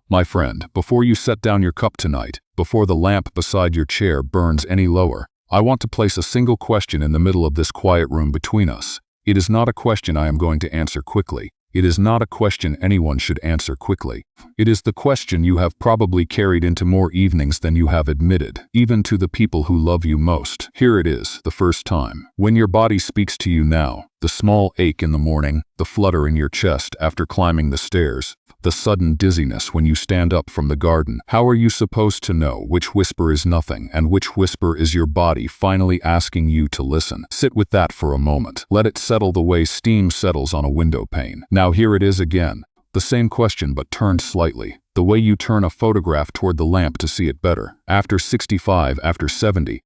My friend, before you set down your cup tonight, before the lamp beside your chair burns any lower, I want to place a single question in the middle of this quiet room between us. It is not a question I am going to answer quickly. It is not a question anyone should answer quickly. It is the question you have probably carried into more evenings than you have admitted, even to the people who love you most. Here it is, the first time. When your body speaks to you now, the small ache in the morning, the flutter in your chest after climbing the stairs, the sudden dizziness when you stand up from the garden. How are you supposed to know which whisper is nothing and which whisper is your body finally asking you to listen? Sit with that for a moment. Let it settle the way steam settles on a window pane. Now here it is again. The same question but turned slightly. The way you turn a photograph toward the lamp to see it better. After 65, after 70,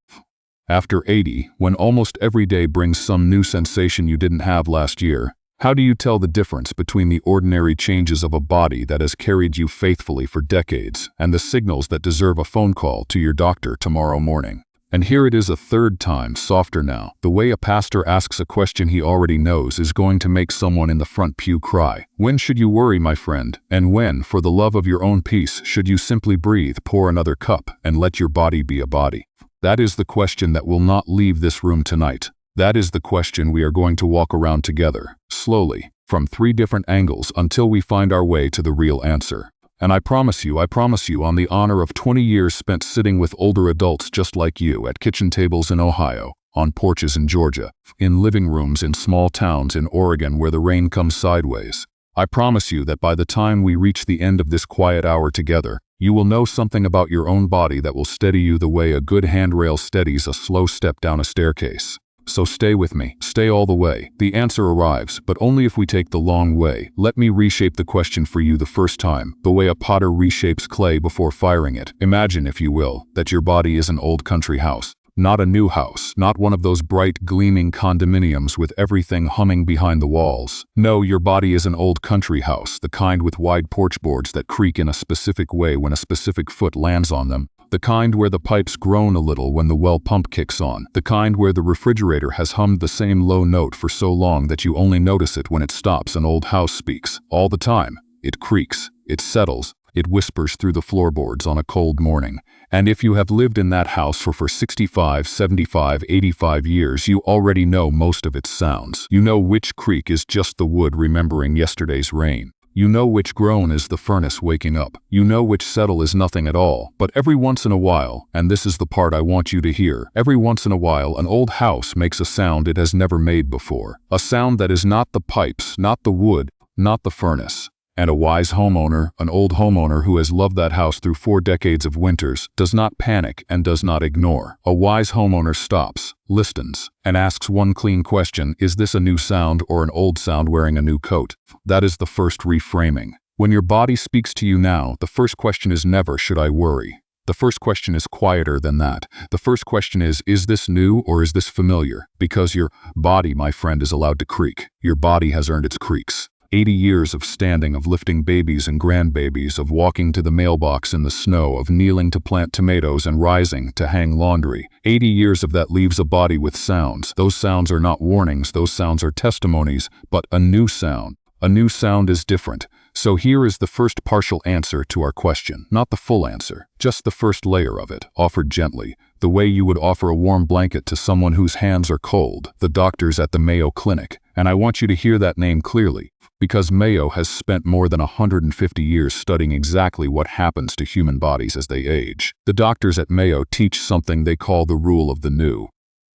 after 80, when almost every day brings some new sensation you didn't have last year, how do you tell the difference between the ordinary changes of a body that has carried you faithfully for decades and the signals that deserve a phone call to your doctor tomorrow morning? And here it is a third time, softer now. The way a pastor asks a question he already knows is going to make someone in the front pew cry. When should you worry, my friend? And when, for the love of your own peace, should you simply breathe, pour another cup, and let your body be a body? That is the question that will not leave this room tonight. That is the question we are going to walk around together, slowly, from 3 different angles until we find our way to the real answer. And I promise you, on the honor of 20 years spent sitting with older adults just like you at kitchen tables in Ohio, on porches in Georgia, in living rooms in small towns in Oregon where the rain comes sideways, I promise you that by the time we reach the end of this quiet hour together, you will know something about your own body that will steady you the way a good handrail steadies a slow step down a staircase. So stay with me, stay all the way. The answer arrives, but only if we take the long way. Let me reshape the question for you the first time, the way a potter reshapes clay before firing it. Imagine, if you will, that your body is an old country house. Not a new house, not one of those bright, gleaming condominiums with everything humming behind the walls. No, your body is an old country house, the kind with wide porch boards that creak in a specific way when a specific foot lands on them. The kind where the pipes groan a little when the well pump kicks on. The kind where the refrigerator has hummed the same low note for so long that you only notice it when it stops. An old house speaks. All the time. It creaks. It settles. It whispers through the floorboards on a cold morning. And if you have lived in that house for 65, 75, 85 years, you already know most of its sounds. You know which creak is just the wood remembering yesterday's rain. You know which groan is the furnace waking up. You know which settle is nothing at all. But every once in a while, and this is the part I want you to hear, every once in a while an old house makes a sound it has never made before. A sound that is not the pipes, not the wood, not the furnace. And a wise homeowner, an old homeowner who has loved that house through 4 decades of winters, does not panic and does not ignore. A wise homeowner stops, listens, and asks one clean question: is this a new sound or an old sound wearing a new coat? That is the first reframing. When your body speaks to you now, the first question is never, should I worry? The first question is quieter than that. The first question is this new or is this familiar? Because your body, my friend, is allowed to creak. Your body has earned its creaks. 80 years of standing, of lifting babies and grandbabies, of walking to the mailbox in the snow, of kneeling to plant tomatoes and rising to hang laundry. 80 years of that leaves a body with sounds. Those sounds are not warnings, those sounds are testimonies, but a new sound. A new sound is different. So here is the first partial answer to our question. Not the full answer, just the first layer of it, offered gently. The way you would offer a warm blanket to someone whose hands are cold, the doctors at the Mayo Clinic. And I want you to hear that name clearly, because Mayo has spent more than 150 years studying exactly what happens to human bodies as they age. The doctors at Mayo teach something they call the rule of the new.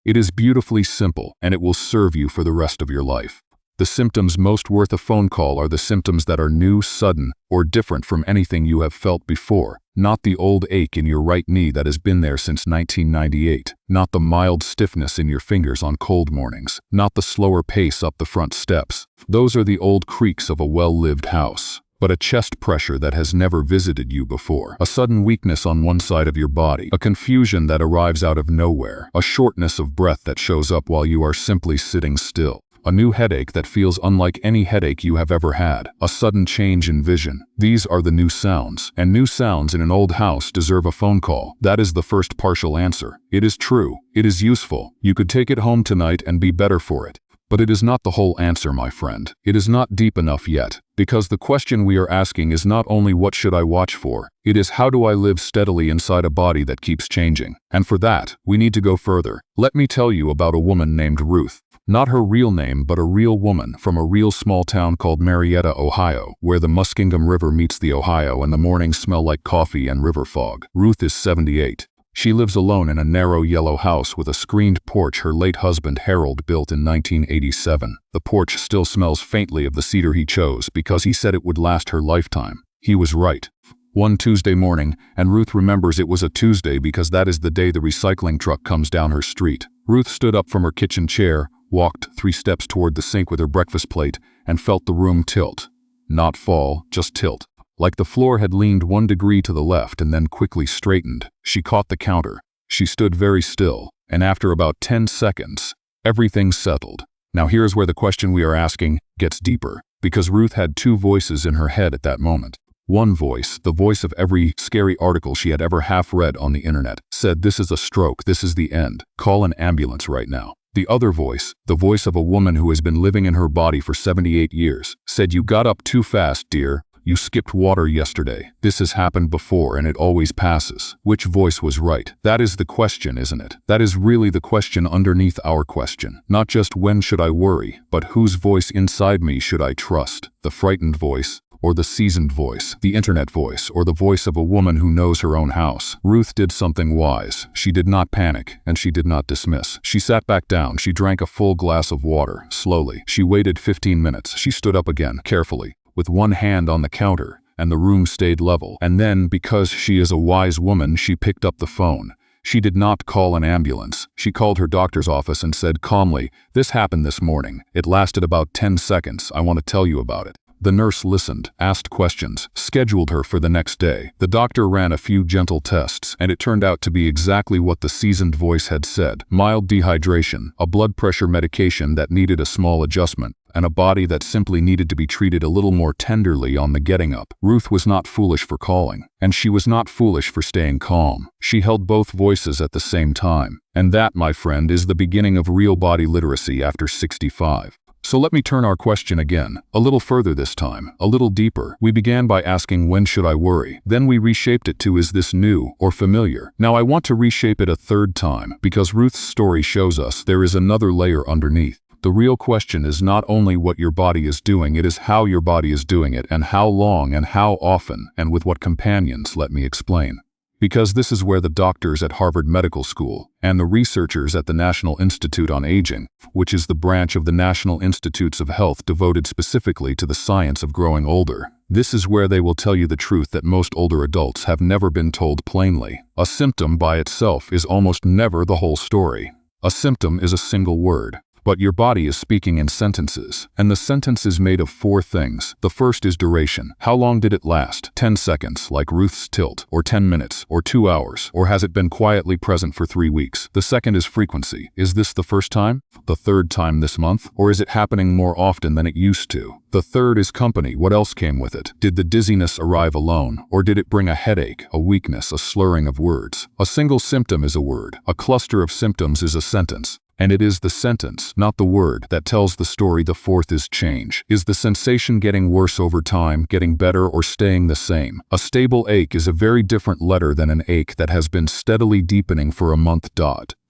It is beautifully simple, and it will serve you for the rest of your life. The symptoms most worth a phone call are the symptoms that are new, sudden, or different from anything you have felt before. Not the old ache in your right knee that has been there since 1998. Not the mild stiffness in your fingers on cold mornings. Not the slower pace up the front steps. Those are the old creaks of a well-lived house. But a chest pressure that has never visited you before. A sudden weakness on one side of your body. A confusion that arrives out of nowhere. A shortness of breath that shows up while you are simply sitting still. A new headache that feels unlike any headache you have ever had. A sudden change in vision. These are the new sounds. And new sounds in an old house deserve a phone call. That is the first partial answer. It is true. It is useful. You could take it home tonight and be better for it. But it is not the whole answer, my friend. It is not deep enough yet, because the question we are asking is not only what should I watch for, it is how do I live steadily inside a body that keeps changing. And for that, we need to go further. Let me tell you about a woman named Ruth. Not her real name, but a real woman from a real small town called Marietta, Ohio, where the Muskingum River meets the Ohio and the mornings smell like coffee and river fog. Ruth is 78. She lives alone in a narrow yellow house with a screened porch her late husband Harold built in 1987. The porch still smells faintly of the cedar he chose because he said it would last her lifetime. He was right. One Tuesday morning, and Ruth remembers it was a Tuesday because that is the day the recycling truck comes down her street. Ruth stood up from her kitchen chair, walked 3 steps toward the sink with her breakfast plate, and felt the room tilt. Not fall, just tilt. Like the floor had leaned 1 degree to the left and then quickly straightened. She caught the counter. She stood very still, and after about 10 seconds, everything settled. Now here's where the question we are asking gets deeper, because Ruth had 2 voices in her head at that moment. One voice, the voice of every scary article she had ever half read on the internet, said, "This is a stroke, this is the end. Call an ambulance right now." The other voice, the voice of a woman who has been living in her body for 78 years, said, "You got up too fast, dear. You skipped water yesterday. This has happened before and it always passes." Which voice was right? That is the question, isn't it? That is really the question underneath our question. Not just when should I worry, but whose voice inside me should I trust? The frightened voice, or the seasoned voice, the internet voice, or the voice of a woman who knows her own house? Ruth did something wise. She did not panic, and she did not dismiss. She sat back down. She drank a full glass of water, slowly. She waited 15 minutes. She stood up again, carefully, with one hand on the counter, and the room stayed level. And then, because she is a wise woman, she picked up the phone. She did not call an ambulance. She called her doctor's office and said calmly, "This happened this morning. It lasted about 10 seconds. I want to tell you about it." The nurse listened, asked questions, scheduled her for the next day. The doctor ran a few gentle tests, and it turned out to be exactly what the seasoned voice had said. Mild dehydration, a blood pressure medication that needed a small adjustment, and a body that simply needed to be treated a little more tenderly on the getting up. Ruth was not foolish for calling, and she was not foolish for staying calm. She held both voices at the same time. And that, my friend, is the beginning of real body literacy after 65. So let me turn our question again, a little further this time, a little deeper. We began by asking, when should I worry? Then we reshaped it to, is this new or familiar? Now I want to reshape it a 3rd time, because Ruth's story shows us there is another layer underneath. The real question is not only what your body is doing, it is how your body is doing it, and how long and how often, and with what companions. Let me explain. Because this is where the doctors at Harvard Medical School and the researchers at the National Institute on Aging, which is the branch of the National Institutes of Health devoted specifically to the science of growing older, this is where they will tell you the truth that most older adults have never been told plainly. A symptom by itself is almost never the whole story. A symptom is a single word. But your body is speaking in sentences, and the sentence is made of 4 things. The first is duration. How long did it last? 10 seconds, like Ruth's tilt, or 10 minutes, or 2 hours, or has it been quietly present for 3 weeks? The second is frequency. Is this the first time? The 3rd time this month? Or is it happening more often than it used to? The third is company. What else came with it? Did the dizziness arrive alone, or did it bring a headache, a weakness, a slurring of words? A single symptom is a word. A cluster of symptoms is a sentence. And it is the sentence, not the word, that tells the story. The 4th is change. Is the sensation getting worse over time, getting better, or staying the same? A stable ache is a very different letter than an ache that has been steadily deepening for a month.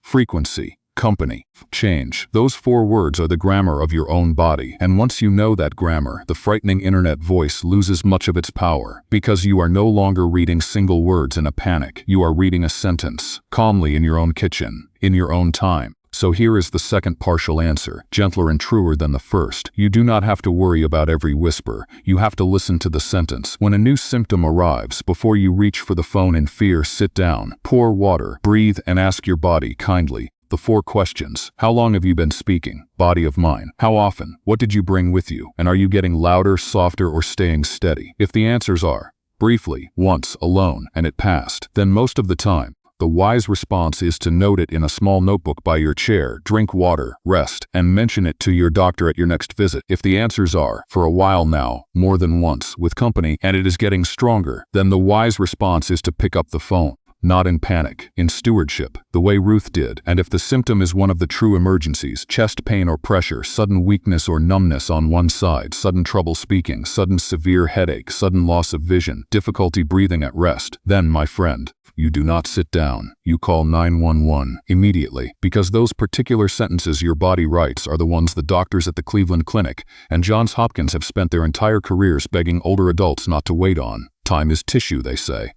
Frequency, company, change. Those 4 words are the grammar of your own body. And once you know that grammar, the frightening internet voice loses much of its power, because you are no longer reading single words in a panic. You are reading a sentence, calmly in your own kitchen, in your own time. So here is the second partial answer, gentler and truer than the first. You do not have to worry about every whisper. You have to listen to the sentence. When a new symptom arrives, before you reach for the phone in fear, sit down, pour water, breathe, and ask your body kindly the 4 questions. How long have you been speaking? Body of mine. How often? What did you bring with you? And are you getting louder, softer, or staying steady? If the answers are briefly, once, alone, and it passed, then most of the time, the wise response is to note it in a small notebook by your chair, drink water, rest, and mention it to your doctor at your next visit. If the answers are, for a while now, more than once, with company, and it is getting stronger, then the wise response is to pick up the phone. not in panic, in stewardship, the way Ruth did. And if the symptom is one of the true emergencies, chest pain or pressure, sudden weakness or numbness on one side, sudden trouble speaking, sudden severe headache, sudden loss of vision, difficulty breathing at rest, then, my friend, you do not sit down. You call 911 immediately, because those particular sentences your body writes are the ones the doctors at the Cleveland Clinic and Johns Hopkins have spent their entire careers begging older adults not to wait on. Time is tissue, they say,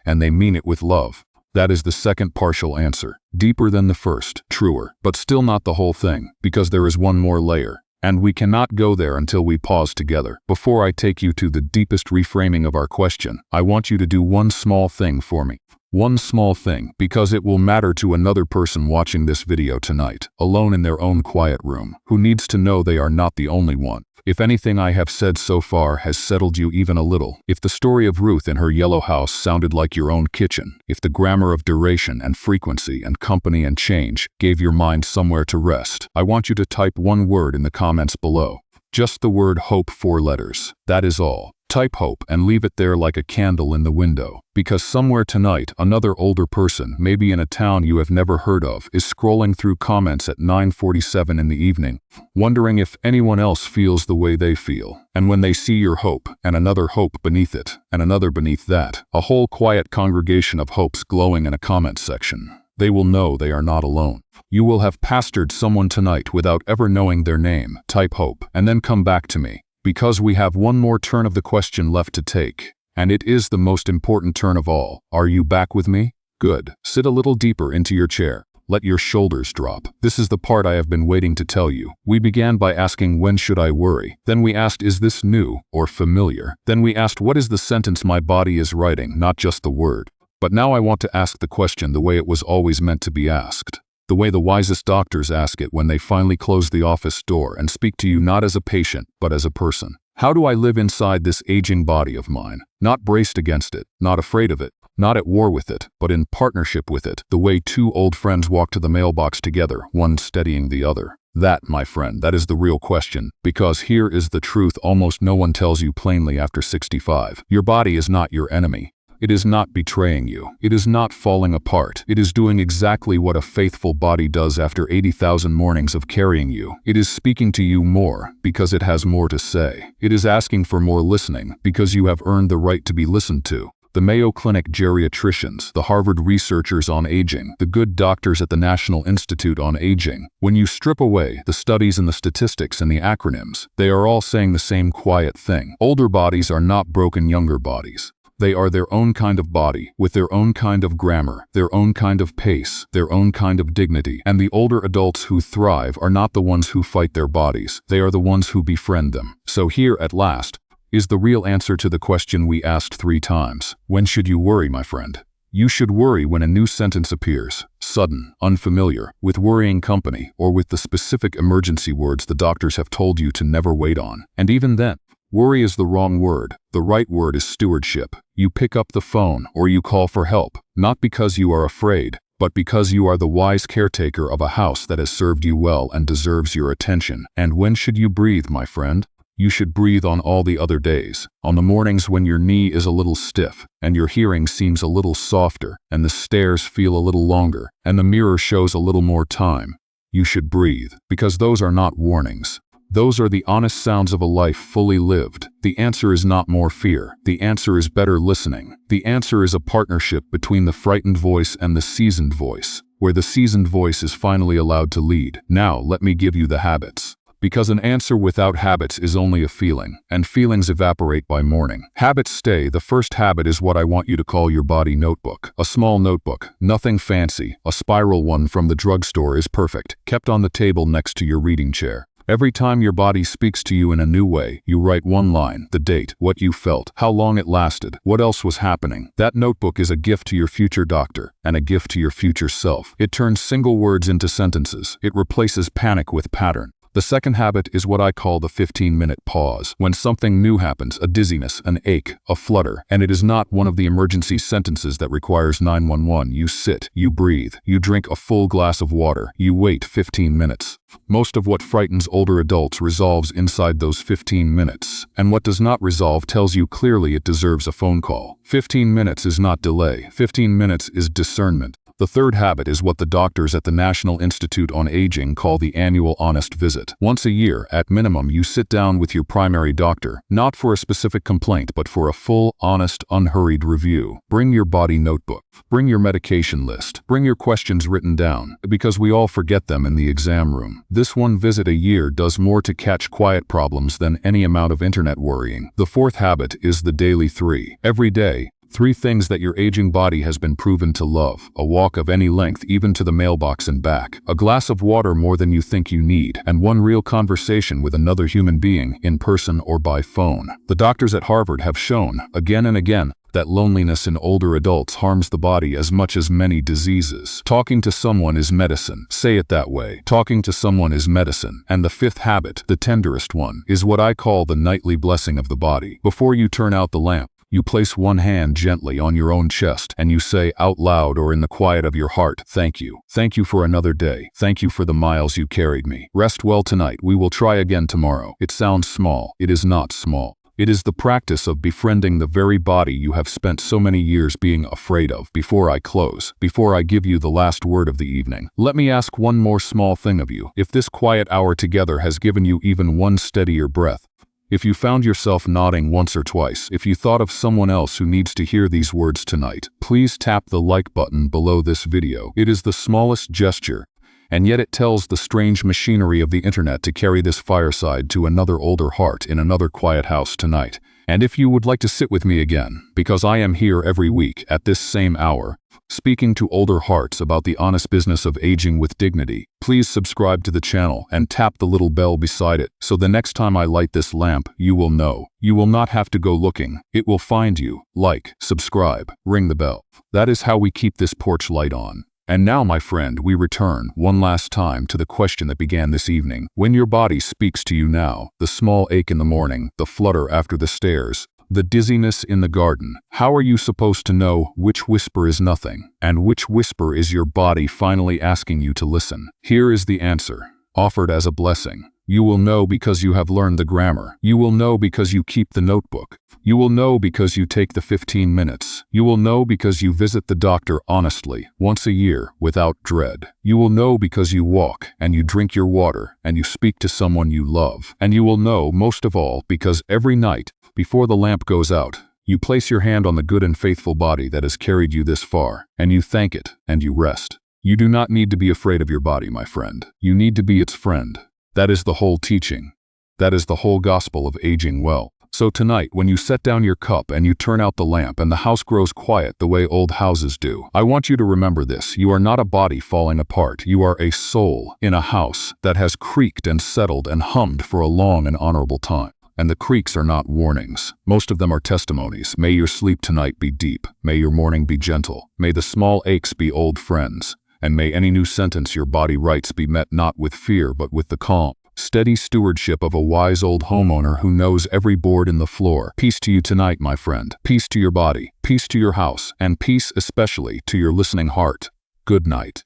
and they mean it with love. That is the second partial answer, deeper than the first, truer, but still not the whole thing, because there is one more layer. And we cannot go there until we pause together. Before I take you to the deepest reframing of our question, I want you to do one small thing for me. One small thing, because it will matter to another person watching this video tonight, alone in their own quiet room, who needs to know they are not the only one. If anything I have said so far has settled you even a little, if the story of Ruth in her yellow house sounded like your own kitchen, if the grammar of duration and frequency and company and change gave your mind somewhere to rest, I want you to type one word in the comments below. Just the word hope, 4 letters. That is all. Type hope and leave it there like a candle in the window, because somewhere tonight another older person, maybe in a town you have never heard of, is scrolling through comments at 9:47 in the evening, wondering if anyone else feels the way they feel. And when they see your hope, and another hope beneath it, and another beneath that, a whole quiet congregation of hopes glowing in a comment section, they will know they are not alone. You will have pastored someone tonight without ever knowing their name. Type hope, and then come back to me. Because we have one more turn of the question left to take, and it is the most important turn of all. Are you back with me? Good. Sit a little deeper into your chair. Let your shoulders drop. This is the part I have been waiting to tell you. We began by asking, when should I worry? Then we asked, is this new or familiar? Then we asked, what is the sentence my body is writing, not just the word. But now I want to ask the question the way it was always meant to be asked. The way the wisest doctors ask it when they finally close the office door and speak to you not as a patient, but as a person. How do I live inside this aging body of mine? Not braced against it, not afraid of it, not at war with it, but in partnership with it, the way two old friends walk to the mailbox together, one steadying the other. That, my friend, that is the real question, because here is the truth almost no one tells you plainly after 65. Your body is not your enemy. It is not betraying you. It is not falling apart. It is doing exactly what a faithful body does after 80,000 mornings of carrying you. It is speaking to you more because it has more to say. It is asking for more listening because you have earned the right to be listened to. The Mayo Clinic geriatricians, the Harvard researchers on aging, the good doctors at the National Institute on Aging. When you strip away the studies and the statistics and the acronyms, they are all saying the same quiet thing. Older bodies are not broken younger bodies. They are their own kind of body, with their own kind of grammar, their own kind of pace, their own kind of dignity. And the older adults who thrive are not the ones who fight their bodies. They are the ones who befriend them. So here, at last, is the real answer to the question we asked 3 times. When should you worry, my friend? You should worry when a new sentence appears, sudden, unfamiliar, with worrying company, or with the specific emergency words the doctors have told you to never wait on. And even then, worry is the wrong word. The right word is stewardship. You pick up the phone or you call for help, not because you are afraid, but because you are the wise caretaker of a house that has served you well and deserves your attention. And when should you breathe, my friend? You should breathe on all the other days, on the mornings when your knee is a little stiff, and your hearing seems a little softer, and the stairs feel a little longer, and the mirror shows a little more time. You should breathe, because those are not warnings. Those are the honest sounds of a life fully lived. The answer is not more fear. The answer is better listening. The answer is a partnership between the frightened voice and the seasoned voice, where the seasoned voice is finally allowed to lead. Now, let me give you the habits. Because an answer without habits is only a feeling, and feelings evaporate by morning. Habits stay. The first habit is what I want you to call your body notebook. A small notebook, nothing fancy. A spiral one from the drugstore is perfect, kept on the table next to your reading chair. Every time your body speaks to you in a new way, you write one line, the date, what you felt, how long it lasted, what else was happening. That notebook is a gift to your future doctor, and a gift to your future self. It turns single words into sentences. It replaces panic with pattern. The second habit is what I call the 15-minute pause. When something new happens, a dizziness, an ache, a flutter, and it is not one of the emergency sentences that requires 911, you sit, you breathe, you drink a full glass of water, you wait 15 minutes. Most of what frightens older adults resolves inside those 15 minutes, and what does not resolve tells you clearly it deserves a phone call. 15 minutes is not delay. 15 minutes is discernment. The third habit is what the doctors at the National Institute on Aging call the annual honest visit. Once a year, at minimum, you sit down with your primary doctor, not for a specific complaint, but for a full, honest, unhurried review. Bring your body notebook. Bring your medication list. Bring your questions written down, because we all forget them in the exam room. This one visit a year does more to catch quiet problems than any amount of internet worrying. The fourth habit is the daily 3. Every day, 3 things that your aging body has been proven to love: a walk of any length, even to the mailbox and back, a glass of water more than you think you need, and 1 real conversation with another human being, in person or by phone. The doctors at Harvard have shown, again and again, that loneliness in older adults harms the body as much as many diseases. Talking to someone is medicine. Say it that way. Talking to someone is medicine. And the 5th habit, the tenderest one, is what I call the nightly blessing of the body. Before you turn out the lamp, you place one hand gently on your own chest, and you say out loud or in the quiet of your heart, "Thank you. Thank you for another day. Thank you for the miles you carried me. Rest well tonight. We will try again tomorrow." It sounds small. It is not small. It is the practice of befriending the very body you have spent so many years being afraid of. Before I close, before I give you the last word of the evening, let me ask one more small thing of you. If this quiet hour together has given you even one steadier breath, if you found yourself nodding once or twice, if you thought of someone else who needs to hear these words tonight, please tap the like button below this video. It is the smallest gesture, and yet it tells the strange machinery of the internet to carry this fireside to another older heart in another quiet house tonight. And if you would like to sit with me again, because I am here every week at this same hour, speaking to older hearts about the honest business of aging with dignity, please subscribe to the channel and tap the little bell beside it, so the next time I light this lamp, you will know. You will not have to go looking. It will find you. Like, subscribe, ring the bell. That is how we keep this porch light on. And now, my friend, we return one last time to the question that began this evening. When your body speaks to you now, the small ache in the morning, the flutter after the stairs, the dizziness in the garden, how are you supposed to know which whisper is nothing, and which whisper is your body finally asking you to listen? Here is the answer, offered as a blessing. You will know because you have learned the grammar. You will know because you keep the notebook. You will know because you take the 15 minutes. You will know because you visit the doctor honestly, once a year, without dread. You will know because you walk, and you drink your water, and you speak to someone you love. And you will know, most of all, because every night, before the lamp goes out, you place your hand on the good and faithful body that has carried you this far, and you thank it, and you rest. You do not need to be afraid of your body, my friend. You need to be its friend. That is the whole teaching. That is the whole gospel of aging well. So tonight, when you set down your cup and you turn out the lamp and the house grows quiet the way old houses do, I want you to remember this. You are not a body falling apart. You are a soul in a house that has creaked and settled and hummed for a long and honorable time. And the creaks are not warnings. Most of them are testimonies. May your sleep tonight be deep. May your morning be gentle. May the small aches be old friends. And may any new sentence your body writes be met not with fear but with the calm, steady stewardship of a wise old homeowner who knows every board in the floor. Peace to you tonight, my friend. Peace to your body. Peace to your house. And peace especially to your listening heart. Good night.